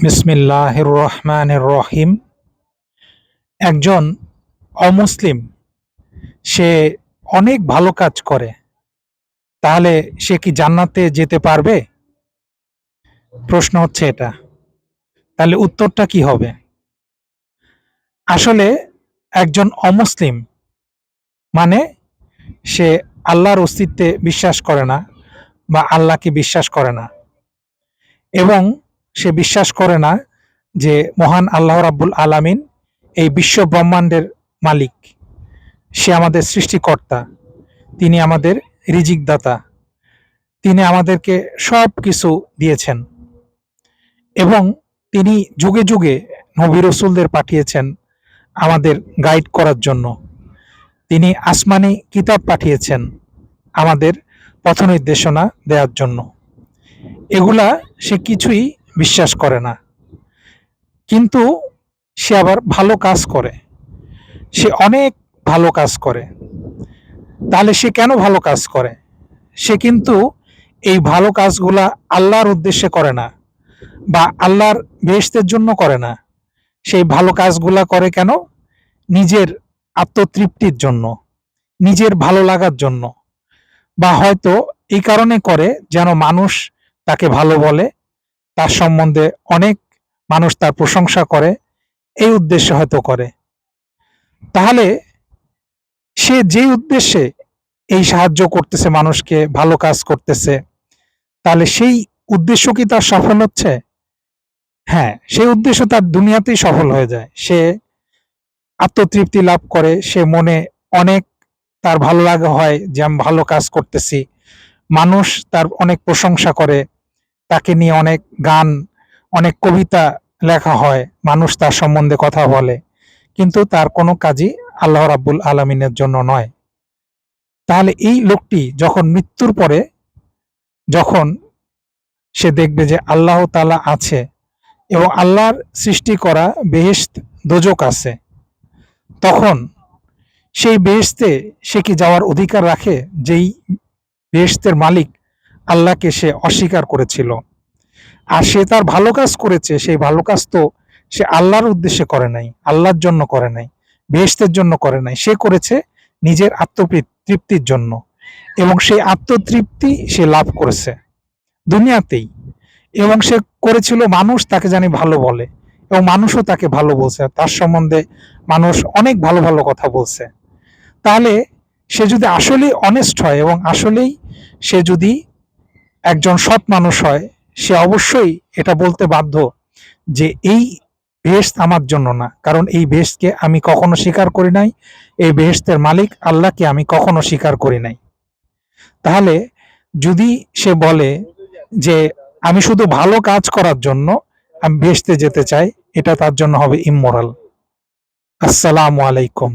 বিসমিল্লাহির রহমানির রহিম। একজন অমুসলিম সে অনেক ভালো কাজ করে, তাহলে সে কি জান্নাতে যেতে পারবে? প্রশ্ন হচ্ছে এটা। তাহলে উত্তরটা কি হবে? আসলে একজন অমুসলিম মানে সে আল্লাহর অস্তিত্বে বিশ্বাস করে না বা আল্লাহকে বিশ্বাস করে না, এবং সে বিশ্বাস করে না যে মহান আল্লাহ রাব্বুল আলামিন এই বিশ্ব ব্রহ্মাণ্ডের মালিক। সে আমাদের সৃষ্টিকর্তা, তিনি আমাদের রিজিক দাতা, তিনি আমাদেরকে সব কিছু দিয়েছেন এবং তিনি যুগে যুগে নবী রসুলদের পাঠিয়েছেন আমাদের গাইড করার জন্য। তিনি আসমানি কিতাব পাঠিয়েছেন আমাদের পথ নির্দেশনা দেওয়ার জন্য। এগুলা সে কিছুই বিশ্বাস করে না, কিন্তু সে আবার ভালো কাজ করে, সে অনেক ভালো কাজ করে। তাহলে সে কেন ভালো কাজ করে? সে কিন্তু এই ভালো কাজগুলা আল্লাহর উদ্দেশ্যে করে না বা আল্লাহর বেহেশতের জন্য করে না। সেই ভালো কাজগুলা করে কেন? নিজের আত্মতৃপ্তির জন্য, নিজের ভালো লাগার জন্য, বা হয়তো এই কারণে করে যেন মানুষ তাকে ভালো বলে, তার সম্বন্ধে অনেক মানুষ তার প্রশংসা করে, এই উদ্দেশ্যে হয়তো করে। তাহলে সে যেই উদ্দেশ্যে এই সাহায্য করতেছে, মানুষকে ভালো কাজ করতেছে, তাহলে সেই উদ্দেশ্য কি তার সফল হচ্ছে? হ্যাঁ, সেই উদ্দেশ্য তার দুনিয়াতেই সফল হয়ে যায়। সে আত্মতৃপ্তি লাভ করে, সে মনে অনেক তার ভালো লাগা হয় যে আমি ভালো কাজ করতেছি। মানুষ তার অনেক প্রশংসা করে, তাকে নিয়ে অনেক গান, অনেক কবিতা লেখা হয়, মানুষ তার সম্বন্ধে কথা বলে, কিন্তু তার কোনো কাজই আল্লাহ রাব্বুল আলামিনের জন্য নয়। তাহলে এই লোকটি যখন মৃত্যুর পরে, যখন সে দেখবে যে আল্লাহ তাআলা আছে এবং আল্লাহর সৃষ্টি করা বেহেশত দোজক আছে, তখন সেই বেহেশতে সে কি যাওয়ার অধিকার রাখে? যেই বেহেশতের মালিক আল্লাহকে সে অস্বীকার করেছিল। আর সে তার ভালো কাজ করেছে, সেই ভালো কাজ তো সে আল্লাহর উদ্দেশ্যে করে নাই, আল্লাহর জন্য করে নাই, বেহেশতের জন্য করে নাই, সে করেছে নিজের আত্মতৃপ্তির জন্য। এবং সেই আত্মতৃপ্তি সে লাভ করেছে দুনিয়াতেই, এবং সে করেছিল মানুষ তাকে জানি ভালো বলে, এবং মানুষও তাকে ভালো বলছে, তার সম্বন্ধে মানুষ অনেক ভালো ভালো কথা বলছে। তাহলে সে যদি আসলেই অনেস্ট হয় এবং আসলেই সে যদি একজন সৎ মানুষ হয়, সে অবশ্যই এটা বলতে বাধ্য যে এই বেহেশত আমার জন্য না, কারণ এই বেহেশতকে আমি কখনো স্বীকার করি নাই, এই বেহেশতের মালিক আল্লাহকে আমি কখনো স্বীকার করি নাই। তাহলে যদি সে বলে যে আমি শুধু ভালো কাজ করার জন্য আমি বেহেশতে যেতে চাই, এটা তার জন্য হবে ইমমোরাল। আসসালামু আলাইকুম।